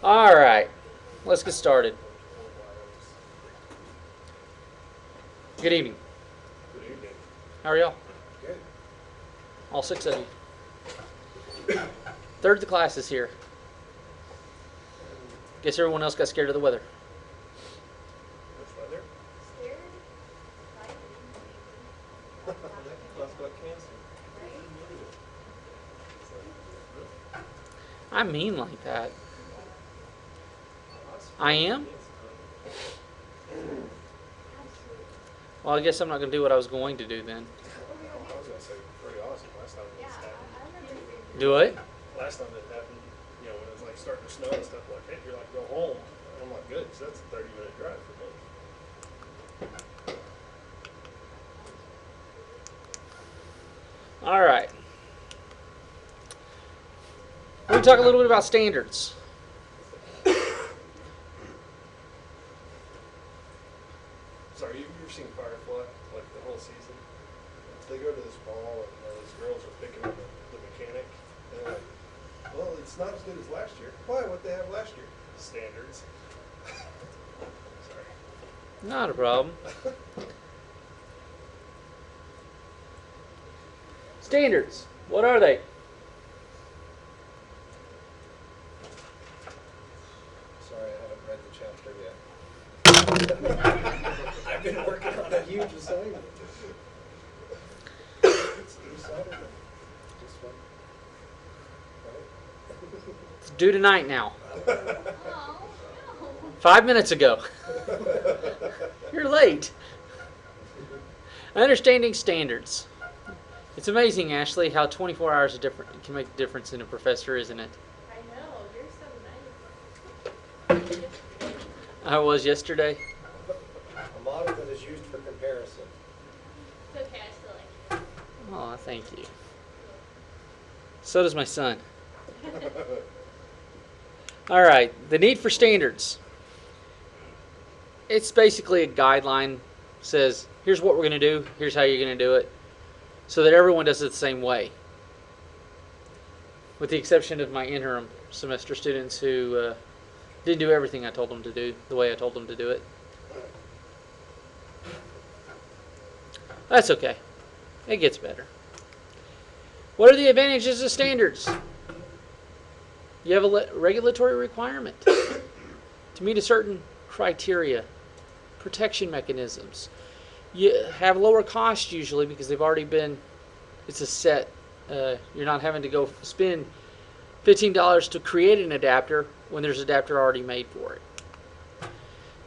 All right, let's get started. Good evening. Good evening. How are y'all? Good. All six of you. Third of the class is here. Guess everyone else got scared of the weather. Which weather? Scared? That's got cancer. I mean like that. I am? Well, I guess I'm not going to do what I was going to do then. I was gonna say pretty awesome. Last time Yeah, this happened. I remember being Do it? Last time that happened, when it was like starting to snow and stuff like that, you're like, go home. And I'm like, good, 'cause that's a 30-minute drive for me. All right. We're going to talk a little bit about standards. Sorry, you ever seen Firefly, like the whole season? They go to this ball and these girls are picking on the mechanic. And they're like, well, it's not as good as last year. Why? What they have last year? Standards. Sorry. Not a problem. Standards. What are they? Sorry, I haven't read the chapter yet. I've been working on a huge assignment. It's due Saturday. This one. It's due tonight now. Oh, no. 5 minutes ago. You're late. Understanding standards. It's amazing, Ashley, how 24 hours can make a difference in a professor, isn't it? I know, you're so nice. I was yesterday. A model that is used for comparison. It's okay, I still like Oh, thank you. So does my son. All right, the need for standards. It's basically a guideline. Says, here's what we're going to do, here's how you're going to do it, so that everyone does it the same way. With the exception of my interim semester students who didn't do everything I told them to do the way I told them to do it. That's okay. It gets better. What are the advantages of standards? You have a regulatory requirement to meet a certain criteria, protection mechanisms. You have lower costs usually because they've already been, it's a set, you're not having to go spend $15 to create an adapter when there's an adapter already made for it.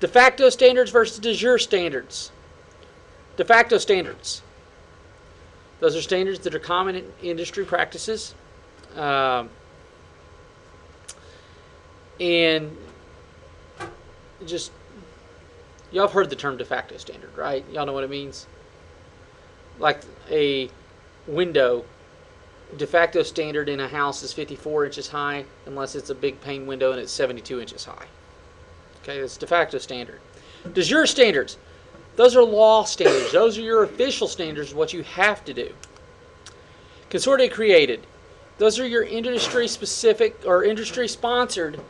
De facto standards versus de jure standards. De facto standards. Those are standards that are common in industry practices. And just, y'all have heard the term de facto standard, right? Y'all know what it means? Like a window, de facto standard in a house is 54 inches high unless it's a big pane window and it's 72 inches high. Okay, that's de facto standard. De jure standards, those are law standards. Those are your official standards, what you have to do. Consortia created, those are your industry specific or industry sponsored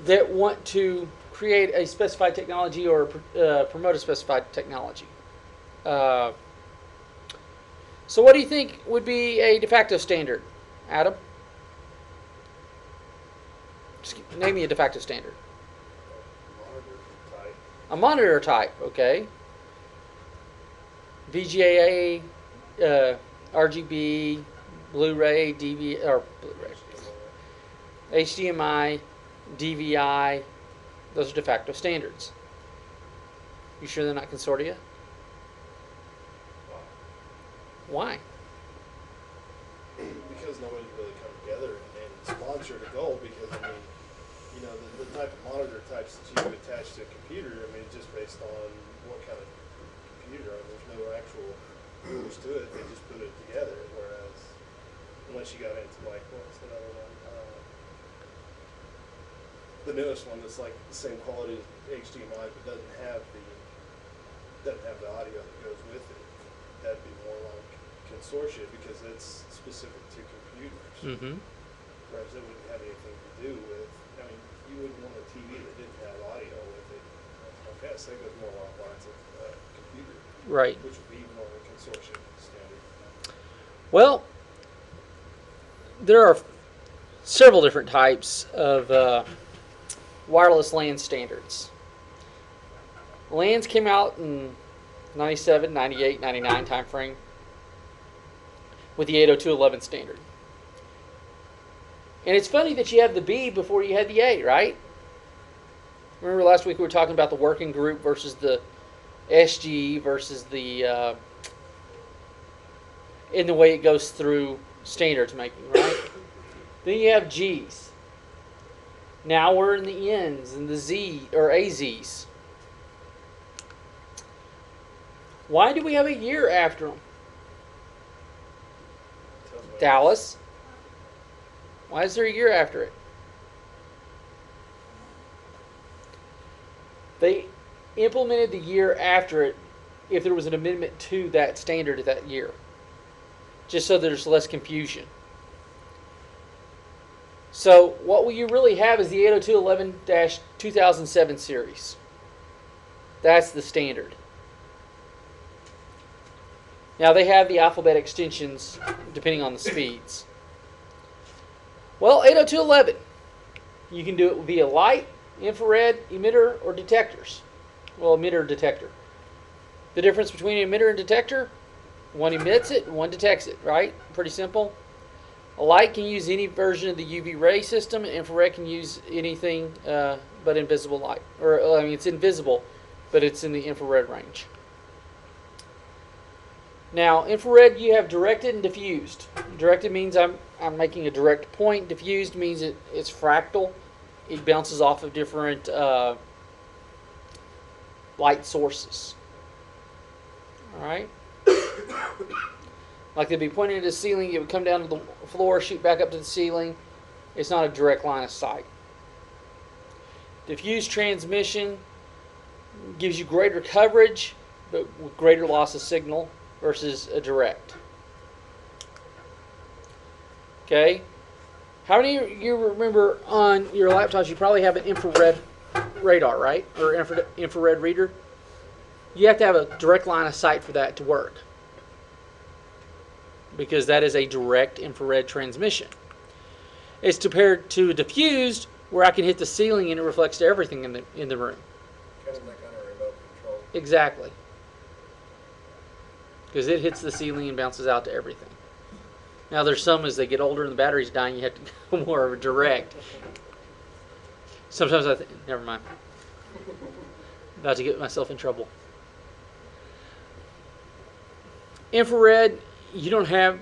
that want to create a specified technology or promote a specified technology. So what do you think would be a de facto standard, Adam? Just name me a de facto standard. Monitor type. A monitor type, okay. VGA, RGB, Blu-ray, DV, or Blu-ray, HDMI, DVI, those are de facto standards. You sure they're not consortia? Why? Because nobody really come together and sponsor the goal because, the type of monitor types that you attach to a computer, it's just based on what kind of computer. There's no actual rules to it. They just put it together, whereas unless you got into what's another one? The newest one that's like the same quality as HDMI but doesn't have the audio that goes with it. That'd be more like consortia because it's specific to computers. Mm-hmm. Whereas it wouldn't have anything to do with I mean, you wouldn't want a TV that didn't have audio with it. I guess that goes more along the lines of computer, Right. which would be more of a consortium standard. Well, there are several different types of wireless LAN standards. LANs came out in 97, 98, 99 timeframe with the 802.11 standard. And it's funny that you have the B before you had the A, right? Remember last week we were talking about the working group versus the SG versus the in the way it goes through standards making, right? Then you have G's. Now we're in the N's and the Z or AZs. Why do we have a year after them? Tells me- Dallas. Why is there a year after it? They implemented the year after it if there was an amendment to that standard at that year. Just so there's less confusion. So what you really have is the 802.11-2007 series. That's the standard. Now they have the alphabet extensions depending on the speeds. Well, 802.11, you can do it via light, infrared, emitter, or detectors. Well, emitter, detector. The difference between an emitter and detector, one emits it, one detects it, right? Pretty simple. A light can use any version of the UV ray system, and infrared can use anything but invisible light. Or, I mean, it's invisible, but it's in the infrared range. Now, infrared, you have directed and diffused. Directed means I'm making a direct point. Diffused means it's fractal. It bounces off of different light sources. All right? Like they'd be pointing at the ceiling, it would come down to the floor, shoot back up to the ceiling. It's not a direct line of sight. Diffused transmission gives you greater coverage, but with greater loss of signal versus a direct. Okay? How many of you remember on your laptops you probably have an infrared radar, right? Or infrared reader? You have to have a direct line of sight for that to work, because that is a direct infrared transmission. It's compared to diffused, where I can hit the ceiling and it reflects to everything in the room. Kind of like on a remote control. Exactly. Because it hits the ceiling and bounces out to everything. Now there's some, as they get older and the battery's dying, you have to go more of a direct. Sometimes I think, never mind. About to get myself in trouble. Infrared, you don't have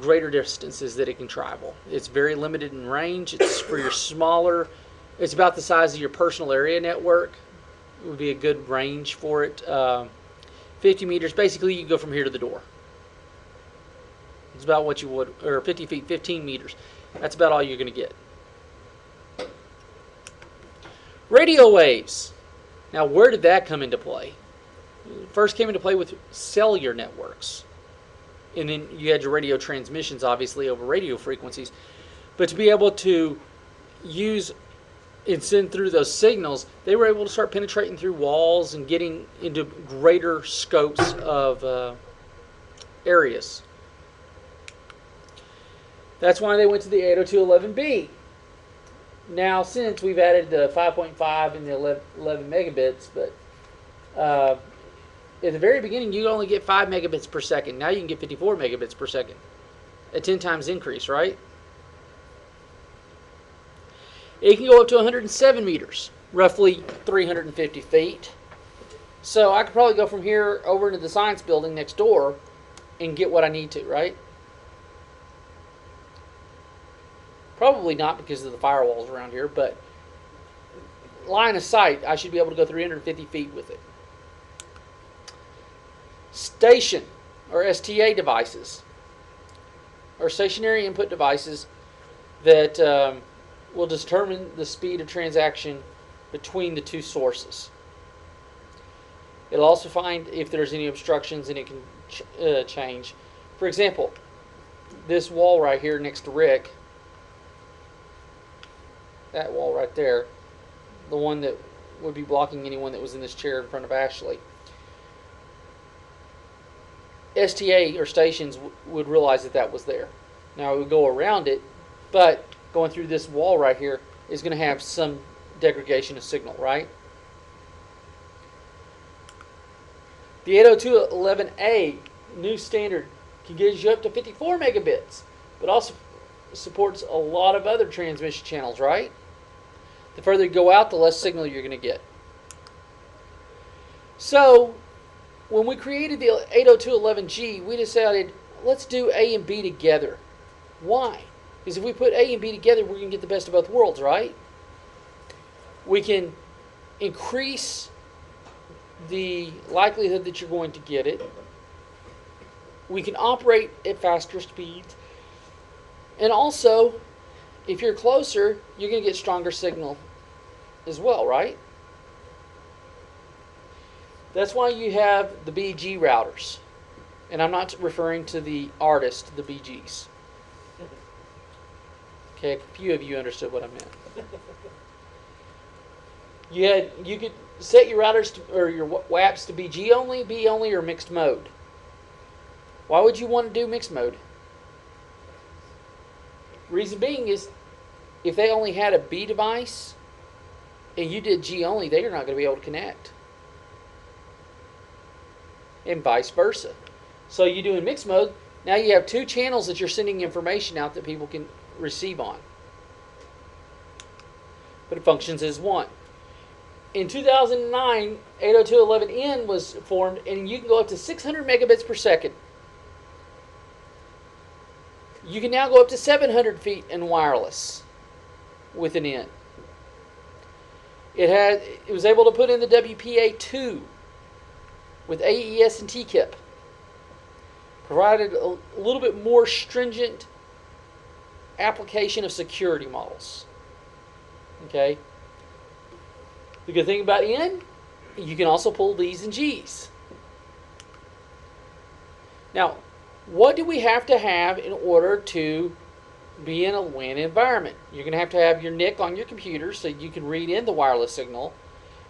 greater distances that it can travel. It's very limited in range. It's for your smaller, it's about the size of your personal area network. It would be a good range for it. 50 meters, basically you go from here to the door. It's about what you would, or 50 feet, 15 meters. That's about all you're going to get. Radio waves. Now, where did that come into play? It first came into play with cellular networks. And then you had your radio transmissions, obviously, over radio frequencies. But to be able to use and send through those signals, they were able to start penetrating through walls and getting into greater scopes of areas. That's why they went to the 802.11b. Now, since we've added the 5.5 and the 11 megabits, but at the very beginning, you only get 5 megabits per second. Now you can get 54 megabits per second. A 10 times increase, right? It can go up to 107 meters, roughly 350 feet. So I could probably go from here over into the science building next door and get what I need to, right? Probably not because of the firewalls around here, but line of sight, I should be able to go 350 feet with it. Station, or STA devices, or stationary input devices that will determine the speed of transaction between the two sources. It'll also find if there's any obstructions, and it can change. For example, this wall right here next to Rick, that wall right there, the one that would be blocking anyone that was in this chair in front of Ashley. STA or stations would realize that that was there. Now it would go around it, but going through this wall right here is going to have some degradation of signal, right? The 802.11a new standard can get you up to 54 megabits, but also supports a lot of other transmission channels, right? The further you go out, the less signal you're going to get. So, when we created the 802.11g, we decided, let's do A and B together. Why? Because if we put A and B together, we're going to get the best of both worlds, right? We can increase the likelihood that you're going to get it. We can operate at faster speeds. And also, if you're closer, you're going to get stronger signal as well, right? That's why you have the BG routers. And I'm not referring to the artist, the BGs. Okay, a few of you understood what I meant. You could set your routers to, or your WAPs to BG only, B only, or mixed mode. Why would you want to do mixed mode? Reason being is, if they only had a B device and you did G only, they are not going to be able to connect. And vice versa. So you do in mixed mode, now you have two channels that you're sending information out that people can receive on. But it functions as one. In 2009, 802.11n was formed, and you can go up to 600 megabits per second. You can now go up to 700 feet in wireless with an N. It was able to put in the WPA2 with AES and TKIP. Provided a little bit more stringent application of security models. Okay? The good thing about N, you can also pull B's and G's. Now, what do we have to have in order to be in a WAN environment? You're going to have your NIC on your computer so you can read in the wireless signal.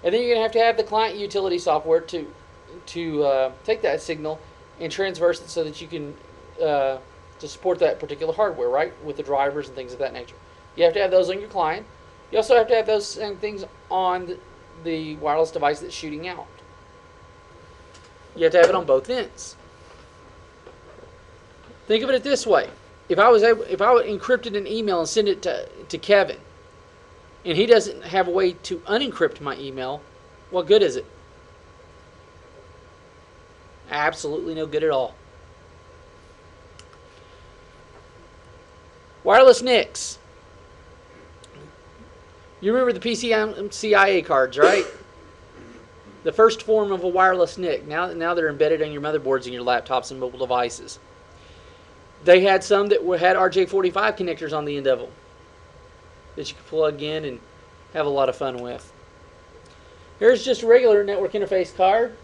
And then you're going to have the client utility software to take that signal and transverse it so that you can to support that particular hardware, right? With the drivers and things of that nature. You have to have those on your client. You also have to have those same things on the wireless device that's shooting out. You have to have it on both ends. Think of it this way: if I would encrypt an email and send it to Kevin, and he doesn't have a way to unencrypt my email, what good is it? Absolutely no good at all. Wireless NICs. You remember the PCMCIA cards, right? The first form of a wireless NIC. Now they're embedded on your motherboards and your laptops and mobile devices. They had some that had RJ45 connectors on the end of them that you could plug in and have a lot of fun with. Here's just a regular network interface card.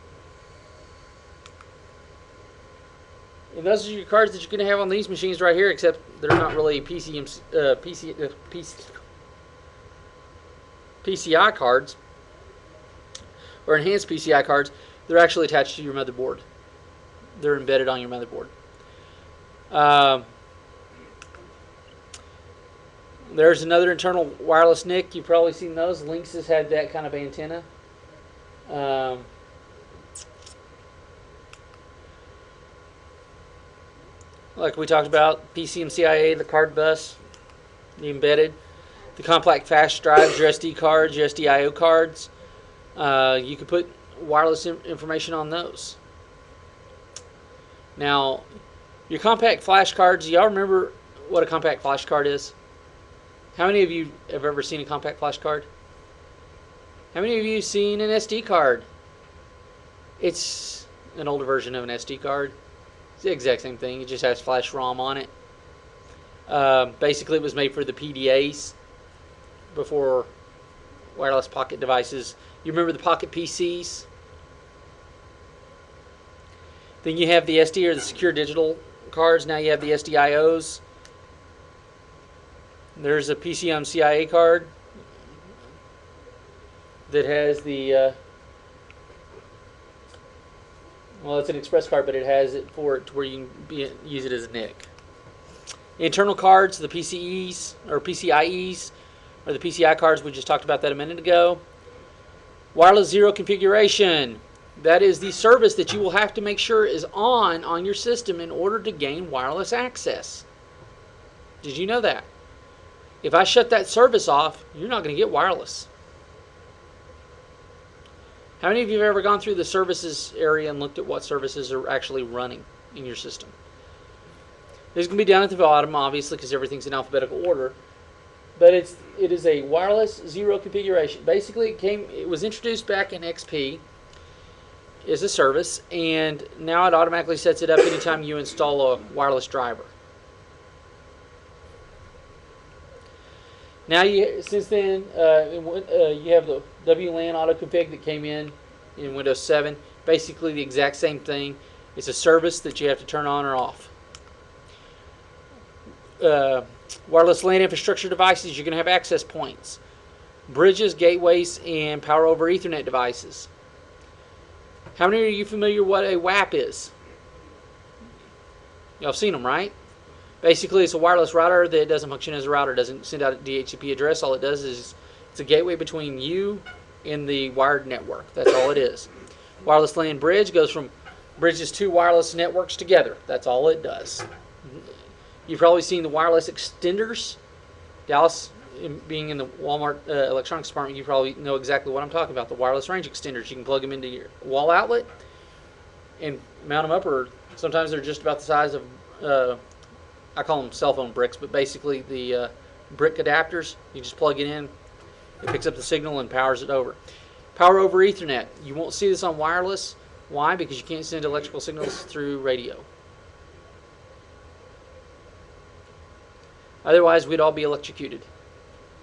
And those are your cards that you're going to have on these machines right here, except they're not really PCI cards or enhanced PCI cards. They're actually attached to your motherboard. They're embedded on your motherboard. There's another internal wireless NIC. You've probably seen those. Lynx has had that kind of antenna. Like we talked about, PCMCIA, the card bus, the embedded, the compact flash drives, your SD cards, your SDIO cards. You can put wireless information on those. Now, your compact flash cards, y'all remember what a compact flash card is? How many of you have ever seen a compact flash card? How many of you have seen an SD card? It's an older version of an SD card. It's the exact same thing. It just has flash ROM on it. Basically, it was made for the PDAs before wireless pocket devices. You remember the pocket PCs? Then you have the SD or the secure digital cards. Now you have the SDIOs. There's a PCMCIA card. that has the well, it's an express card, but it has it for it to where you can use it as a NIC. Internal cards, the PCIes, or the PCI cards. We just talked about that a minute ago. Wireless zero configuration. That is the service that you will have to make sure is on your system in order to gain wireless access. Did you know that? If I shut that service off, you're not going to get wireless. How many of you have ever gone through the services area and looked at what services are actually running in your system? This is going to be down at the bottom, obviously, because everything's in alphabetical order. But it is a wireless zero configuration. Basically, it was introduced back in XP as a service, and now it automatically sets it up anytime you install a wireless driver. Now, since then, you have the WLAN auto config that came in Windows 7. Basically, the exact same thing. It's a service that you have to turn on or off. Wireless LAN infrastructure devices, you're going to have access points, bridges, gateways, and power over Ethernet devices. How many of you familiar what a WAP is? Y'all have seen them, right? Basically, it's a wireless router that doesn't function as a router. It doesn't send out a DHCP address. All it does is it's a gateway between you and the wired network. That's all it is. Wireless LAN bridge bridges two wireless networks together. That's all it does. You've probably seen the wireless extenders. Dallas, being in the Walmart electronics department, you probably know exactly what I'm talking about. The wireless range extenders. You can plug them into your wall outlet and mount them up, or sometimes they're just about the size of I call them cell phone bricks, but basically the brick adapters. You just plug it in, it picks up the signal and powers it over. Power over Ethernet. You won't see this on wireless. Why? Because you can't send electrical signals through radio. Otherwise, we'd all be electrocuted.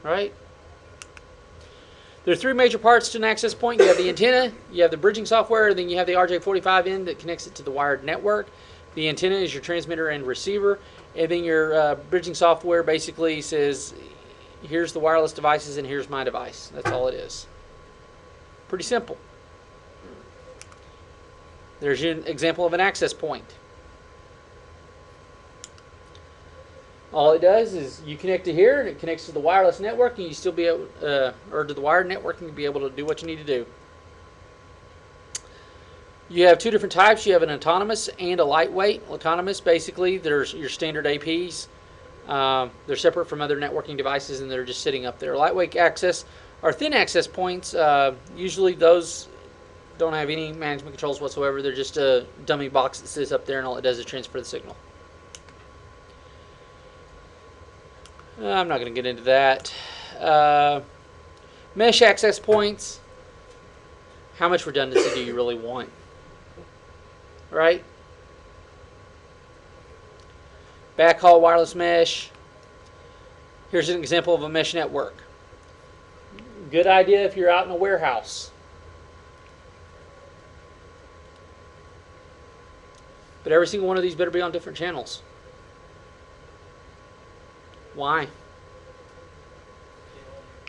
Right? There are three major parts to an access point. You have the antenna, you have the bridging software, and then you have the RJ45N that connects it to the wired network. The antenna is your transmitter and receiver. And then your bridging software basically says, here's the wireless devices and here's my device. That's all it is. Pretty simple. There's an example of an access point. All it does is you connect to here and it connects to the wireless network, and you still be able, or to the wired network, and you'll be able to do what you need to do. You have two different types. You have an autonomous and a lightweight. Autonomous, basically, there's your standard APs. They're separate from other networking devices, and they're just sitting up there. Lightweight access are thin access points. Usually those don't have any management controls whatsoever. They're just a dummy box that sits up there, and all it does is transfer the signal. I'm not going to get into that. Mesh access points. How much redundancy do you really want? Right? Backhaul wireless mesh. Here's an example of a mesh network. Good idea if you're out in a warehouse. But every single one of these better be on different channels. Why?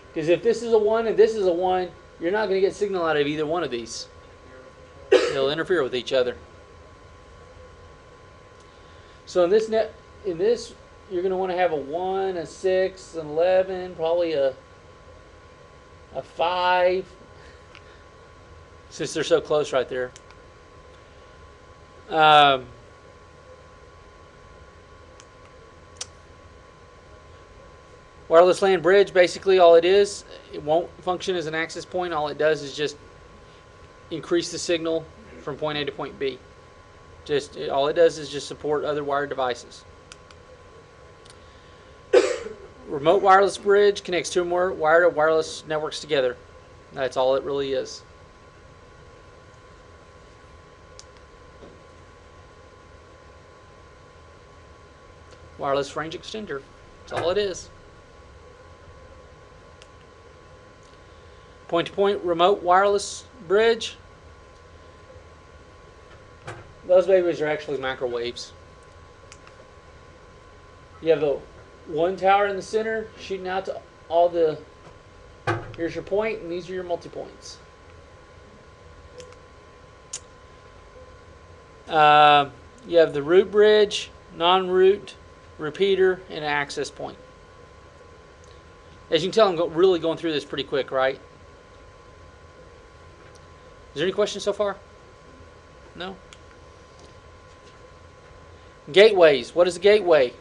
Because if this is a 1 and this is a 1, you're not going to get signal out of either one of these. They'll interfere with each other. So in this you're going to want to have a 1, a 6, an 11, probably a 5, since they're so close right there. Wireless LAN bridge, basically all it is, it won't function as an access point. All it does is just increase the signal from point A to point B. All it does is just support other wired devices. Remote wireless bridge connects two or more wired or wireless networks together. That's all it really is. Wireless range extender. That's all it is. Point-to-point remote wireless bridge. Those babies are actually microwaves. You have the one tower in the center shooting out to all the Here's your point, and these are your multi-points. You have the root bridge, non-root, repeater, and an access point. As you can tell, I'm really going through this pretty quick, right? Is there any questions so far? No? Gateways. What is a gateway?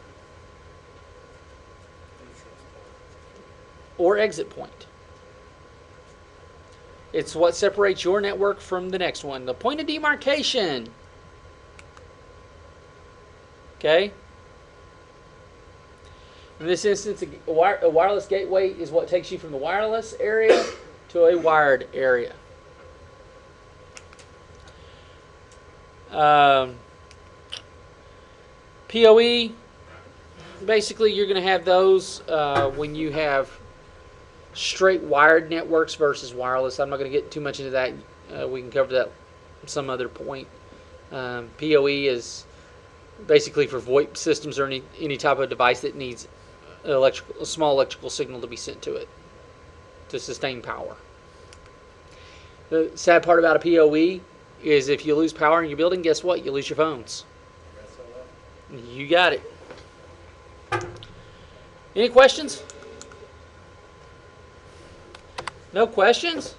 Or exit point. It's what separates your network from the next one. The point of demarcation. Okay? In this instance, a wireless gateway is what takes you from the wireless area to a wired area. PoE, basically you're going to have those when you have straight wired networks versus wireless. I'm not going to get too much into that. We can cover that some other point. PoE is basically for VoIP systems or any type of device that needs a small electrical signal to be sent to it to sustain power. The sad part about a PoE is if you lose power in your building, guess what? You lose your phones. You got it. Any questions? No questions?